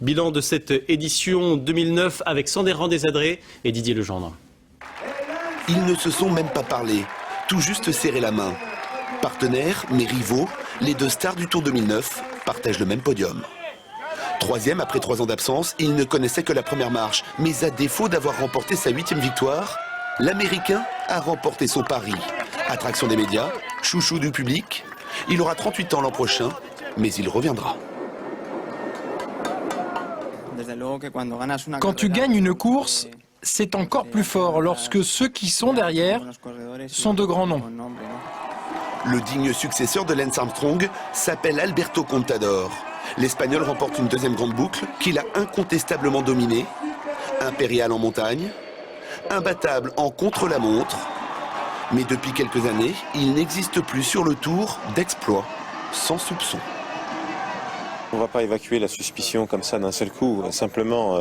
Bilan de cette édition 2009 avec Sander Randézadré et Didier Legendre. Ils ne se sont même pas parlé, tout juste serré la main. Partenaires, mais rivaux, les deux stars du Tour 2009 partagent le même podium. Troisième après 3 ans d'absence, il ne connaissait que la première marche. Mais à défaut d'avoir remporté sa 8e victoire, l'Américain a remporté son pari. Attraction des médias, chouchou du public. Il aura 38 ans l'an prochain, mais il reviendra. Quand tu gagnes une course, c'est encore plus fort lorsque ceux qui sont derrière sont de grands noms. Le digne successeur de Lance Armstrong s'appelle Alberto Contador. L'Espagnol remporte une 2e grande boucle qu'il a incontestablement dominée. Impérial en montagne, imbattable en contre-la-montre. Mais depuis quelques années, il n'existe plus sur le Tour d'exploits sans soupçon. On ne va pas évacuer la suspicion comme ça d'un seul coup. Simplement,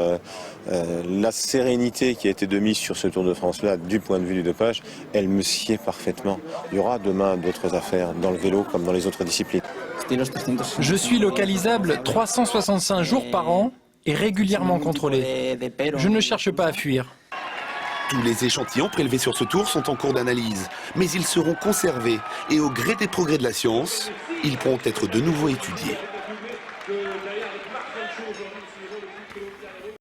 la sérénité qui a été de mise sur ce Tour de France-là, du point de vue du dopage, elle me sied parfaitement. Il y aura demain d'autres affaires dans le vélo comme dans les autres disciplines. Je suis localisable 365 jours par an et régulièrement contrôlé. Je ne cherche pas à fuir. Tous les échantillons prélevés sur ce tour sont en cours d'analyse, mais ils seront conservés et au gré des progrès de la science, ils pourront être de nouveau étudiés.